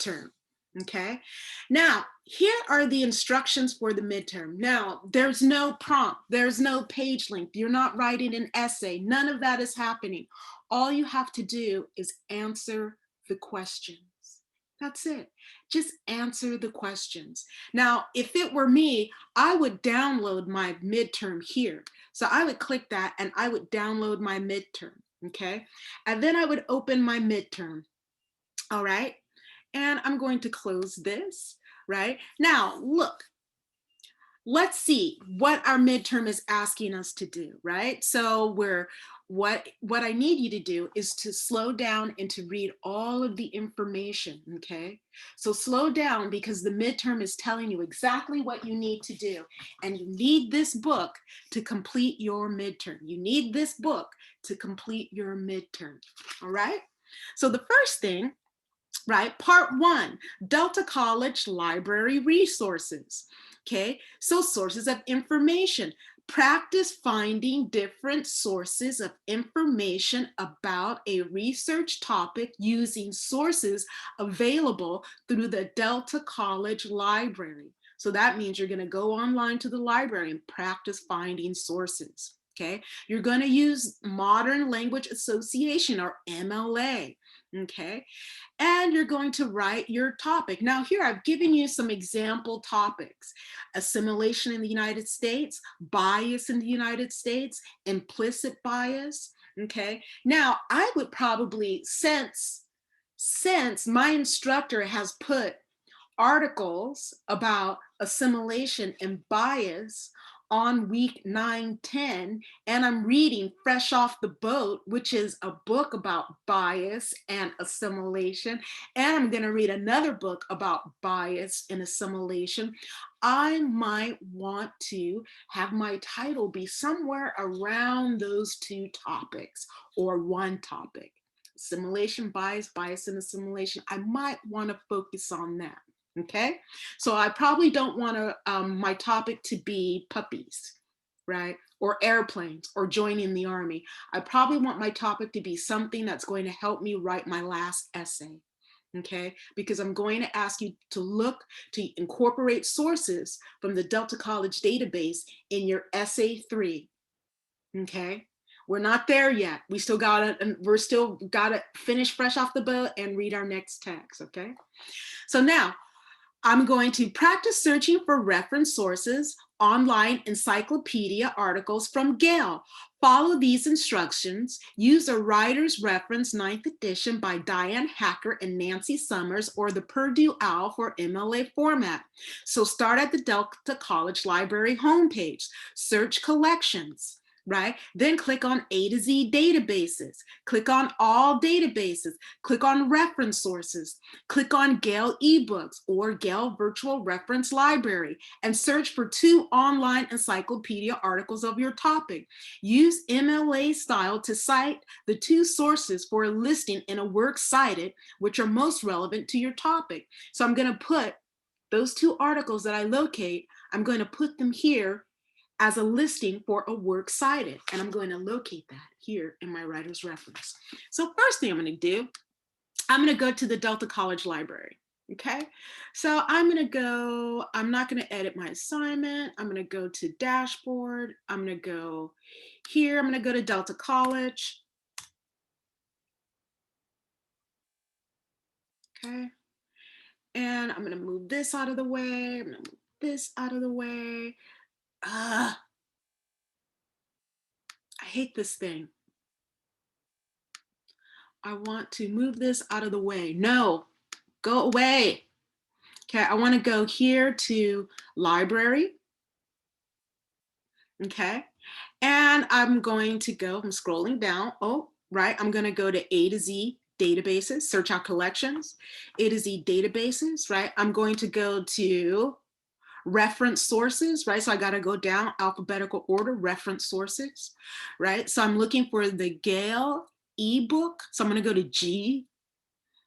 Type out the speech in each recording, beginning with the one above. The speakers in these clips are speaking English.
midterm. Okay, now here are the instructions for the midterm. Now, there's no prompt, there's no page length, you're not writing an essay, none of that is happening. All you have to do is answer the questions. That's it. Just answer the questions. Now, if it were me, I would download my midterm here. So I would click that and I would download my midterm, okay? And then I would open my midterm, all right? And I'm going to close this, right? Now, look, let's see what our midterm is asking us to do, right? So what I need you to do is to slow down and to read all of the information, okay? So slow down because the midterm is telling you exactly what you need to do. And you need this book to complete your midterm. You need this book to complete your midterm, all right? So the first thing, right? Part one, Delta College Library Resources. Okay, so sources of information. Practice finding different sources of information about a research topic using sources available through the Delta College Library. So that means you're going to go online to the library and practice finding sources. Okay, you're going to use Modern Language Association or MLA. Okay, and you're going to write your topic. Now here I've given you some example topics: assimilation in the United States, bias in the United States, implicit bias. Okay, now I would probably, since my instructor has put articles about assimilation and bias on week 9, 10, and I'm reading Fresh Off the Boat, which is a book about bias and assimilation, and I'm going to read another book about bias and assimilation. I might want to have my title be somewhere around those two topics or one topic. Assimilation, bias, bias and assimilation. I might want to focus on that. Okay, so I probably don't want to my topic to be puppies, right? Or airplanes or joining the army. I probably want my topic to be something that's going to help me write my last essay. Okay, because I'm going to ask you to look to incorporate sources from the Delta College database in your essay 3. Okay, we're not there yet. We're still gotta finish Fresh Off the Boat and read our next text. Okay, so now I'm going to practice searching for reference sources, online encyclopedia articles from Gale. Follow these instructions. Use a writer's reference 9th edition by Diane Hacker and Nancy Summers or the Purdue OWL for MLA format. So start at the Delta College Library homepage. Search collections. Right? Then click on A to Z databases. Click on all databases. Click on reference sources. Click on Gale eBooks or Gale Virtual Reference Library and search for 2 online encyclopedia articles of your topic. Use MLA style to cite the 2 sources for a listing in a works cited, which are most relevant to your topic. So I'm going to put those 2 articles that I locate, I'm going to put them here as a listing for a work cited. And I'm going to locate that here in my writer's reference. So first thing I'm going to do, I'm going to go to the Delta College Library. Okay, so I'm going to go, I'm not going to edit my assignment. I'm going to go to dashboard. I'm going to go here. I'm going to go to Delta College. Okay, and I'm going to move this out of the way. I'm going to move this out of the way. I hate this thing. I want to move this out of the way. No, go away. Okay, I want to go here to library. Okay, and I'm going to go, I'm scrolling down. Oh, right, I'm going to go to A to Z databases, search out collections, A to Z databases, right? I'm going to go to reference sources, right? So I got to go down alphabetical order, reference sources, right? So I'm looking for the Gale ebook. So I'm going to go to G,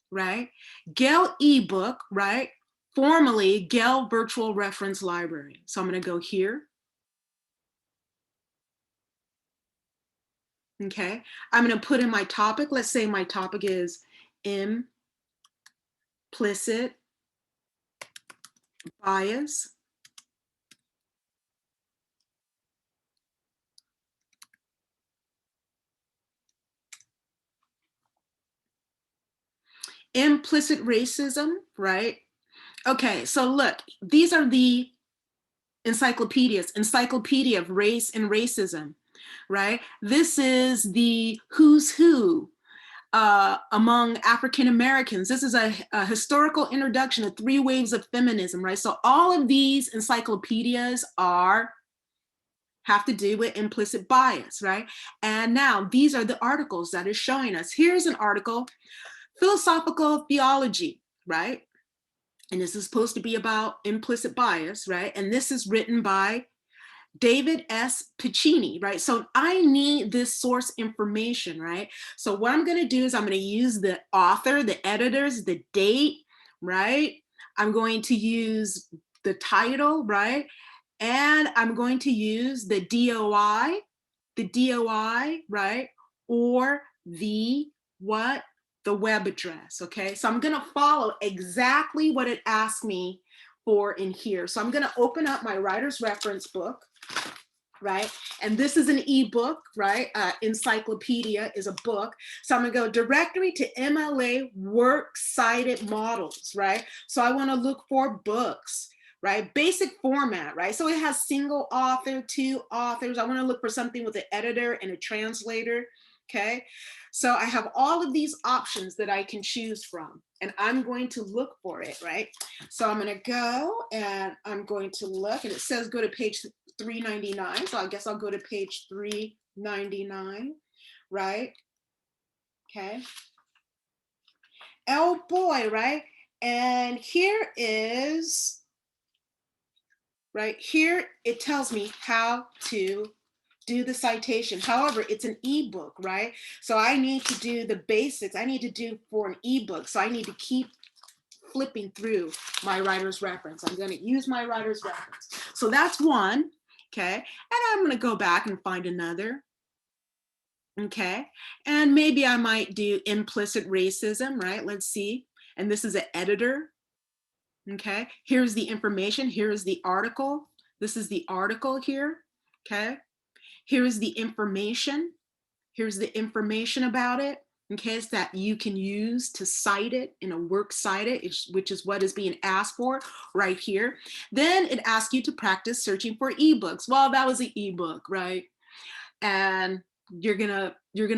right? Gale ebook, right? Formerly Gale Virtual Reference Library. So I'm going to go here. Okay, I'm going to put in my topic. Let's say my topic is implicit bias, implicit racism, right? Okay, so look, these are the encyclopedias, Encyclopedia of Race and Racism, right? This is the who's who among African Americans. This is a historical introduction of 3 waves of feminism, right? So all of these encyclopedias have to do with implicit bias, right? And now these are the articles that is showing us. Here's an article, Philosophical Theology, right? And this is supposed to be about implicit bias, right? And this is written by David S. Piccini, right? So I need this source information, right? So what I'm going to do is I'm going to use the author, the editors, the date, right? I'm going to use the title, right? And I'm going to use the DOI, right? Or the what? The web address, okay? So I'm going to follow exactly what it asked me for in here. So I'm going to open up my writer's reference book, right? And this is an ebook, right? Encyclopedia is a book. So I'm gonna go directory to MLA works cited models, right? So I wanna look for books, right? Basic format, right? So it has single author, 2 authors. I wanna look for something with an editor and a translator, okay? So I have all of these options that I can choose from, and I'm going to look for it, right? So I'm gonna go and I'm going to look, and it says go to page 399. So I guess I'll go to page 399, right? Okay. Oh boy, right? And here is, right here, it tells me how to do the citation. However, it's an ebook, right? So I need to do the basics. I need to do for an ebook. So I need to keep flipping through my writer's reference. I'm going to use my writer's reference. So that's one. Okay, and I'm going to go back and find another. Okay, and maybe I might do implicit racism, right? Let's see. And this is an editor. Okay, here's the information. Here's the article. This is the article here. Okay, here's the information. Here's the information about it. Okay, so that you can use to cite it in a works cited, which is what is being asked for right here. Then it asks you to practice searching for ebooks. Well, that was an ebook, right? And you're gonna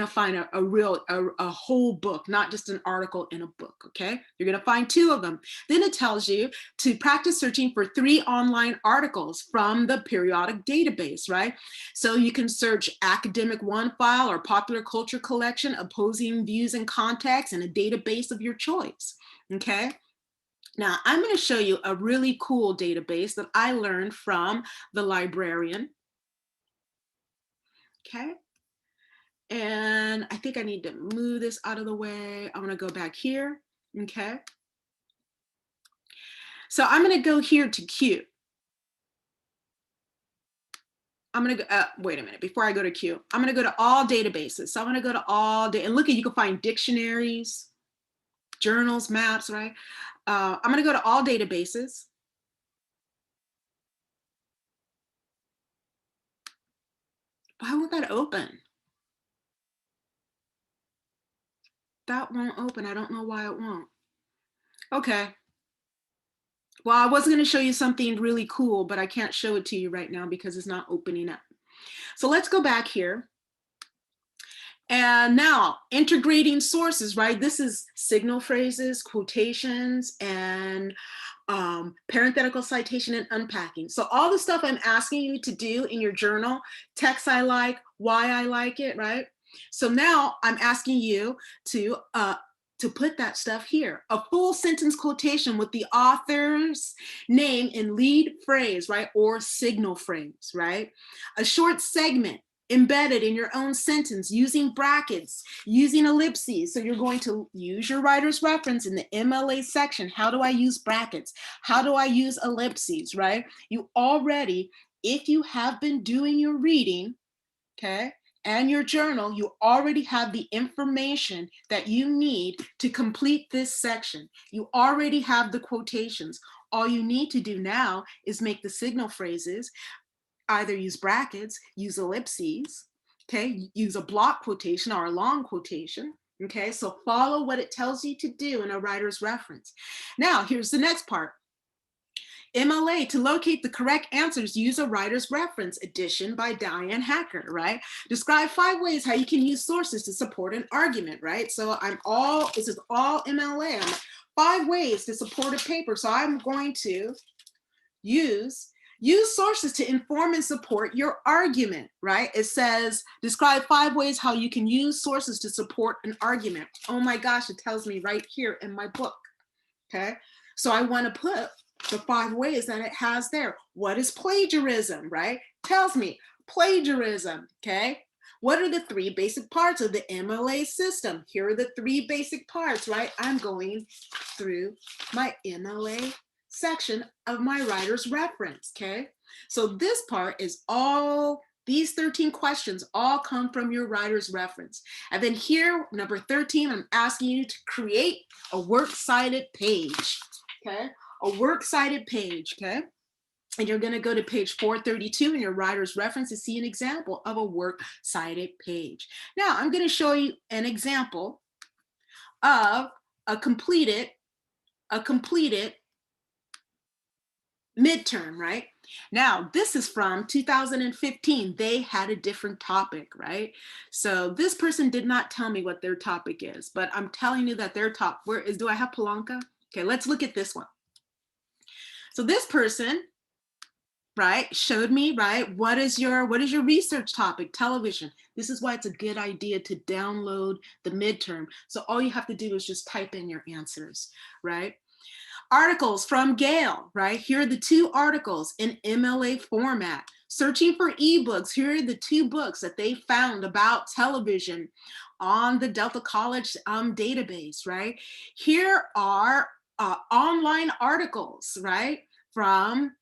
find a whole book, not just an article in a book. Okay, you're gonna find 2 of them. Then it tells you to practice searching for 3 online articles from the periodic database, right? So you can search academic one file or popular culture collection, opposing views and context, in a database of your choice. Okay, now I'm going to show you a really cool database that I learned from the librarian. Okay, and I think I need to move this out of the way. I'm gonna go back here, okay? So I'm gonna go here to Q. I'm gonna go, wait a minute, before I go to Q, I'm gonna go to all databases. So I'm gonna go to all, and look at, you can find dictionaries, journals, maps, right? I'm gonna go to all databases. Why won't that open? That won't open, I don't know why it won't. Okay. Well, I was gonna show you something really cool, but I can't show it to you right now because it's not opening up. So let's go back here. And now integrating sources, right? This is signal phrases, quotations, and parenthetical citation and unpacking. So all the stuff I'm asking you to do in your journal, text I like, why I like it, right? So now I'm asking you to put that stuff here. A full sentence quotation with the author's name in lead phrase, right? Or signal phrase, right? A short segment embedded in your own sentence using brackets, using ellipses. So you're going to use your writer's reference in the MLA section. How do I use brackets? How do I use ellipses, right? You already, if you have been doing your reading, okay, and your journal, you already have the information that you need to complete this section. You already have the quotations. All you need to do now is make the signal phrases, either use brackets, use ellipses, okay, use a block quotation or a long quotation. Okay, so follow what it tells you to do in a writer's reference. Now, here's the next part. MLA, to locate the correct answers, use a writer's reference, edition by Diane Hacker, right? Describe 5 ways how you can use sources to support an argument, right? So this is all MLA. 5 ways to support a paper. So I'm going to use sources to inform and support your argument, right? It says, describe 5 ways how you can use sources to support an argument. Oh my gosh, it tells me right here in my book, okay? So I want to put the 5 ways that it has there. What is plagiarism, right? Tells me plagiarism, okay? What are the 3 basic parts of the MLA system? Here are the 3 basic parts, right? I'm going through my MLA section of my writer's reference, okay? So this part is all, these 13 questions all come from your writer's reference. And then here, number 13, I'm asking you to create a works cited page, okay? A works cited page, okay? And you're gonna go to page 432 in your writer's reference to see an example of a works cited page. Now, I'm gonna show you an example of a completed midterm, right? Now, this is from 2015. They had a different topic, right? So this person did not tell me what their topic is, but I'm telling you that their top, do I have Polanka? Okay, let's look at this one. So this person, right, showed me, right, what is your research topic? Television. This is why it's a good idea to download the midterm. So all you have to do is just type in your answers, right? Articles from Gail, right? Here are the 2 articles in MLA format. Searching for ebooks, here are the 2 books that they found about television on the Delta College database, right? Here are online articles, right? From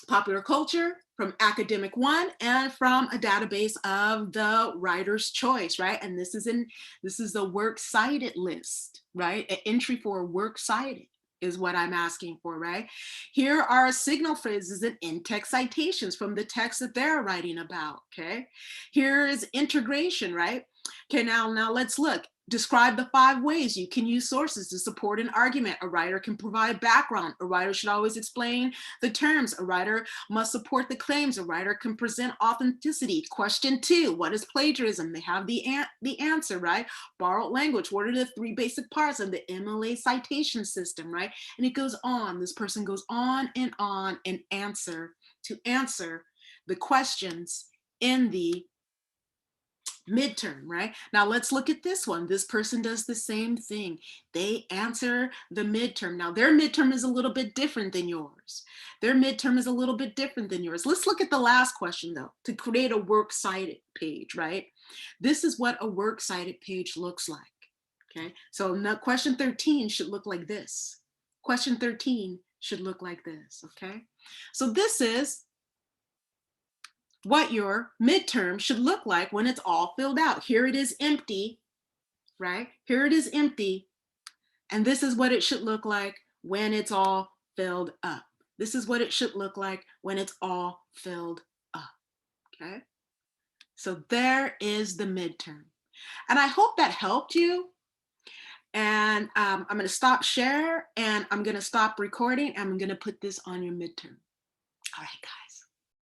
Popular Culture, from Academic One, and from a database of the writer's choice, right? And this is the works cited list, right? An entry for works cited is what I'm asking for, right? Here are signal phrases and in-text citations from the text that they're writing about, okay? Here is integration, right? Okay, now let's look. Describe the 5 ways you can use sources to support an argument. A writer can provide background. A writer should always explain the terms. A writer must support the claims. A writer can present authenticity. Question 2, what is plagiarism? They have the answer, right? Borrowed language. What are the 3 basic parts of the MLA citation system, right? And it goes on. This person goes on and answer the questions in the midterm, right? Now let's look at this one. This person does the same thing. They answer the midterm. Now their midterm is a little bit different than yours. Their midterm is a little bit different than yours. Let's look at the last question though, to create a works cited page, right? This is what a works cited page looks like, okay? So now question 13 should look like this. Question 13 should look like this, okay? So this is what your midterm should look like when it's all filled out. Here it is empty, right? Here it is empty. And this is what it should look like when it's all filled up. This is what it should look like when it's all filled up, okay? So there is the midterm. And I hope that helped you. And I'm gonna stop share and I'm gonna stop recording and I'm gonna put this on your midterm. All right, guys.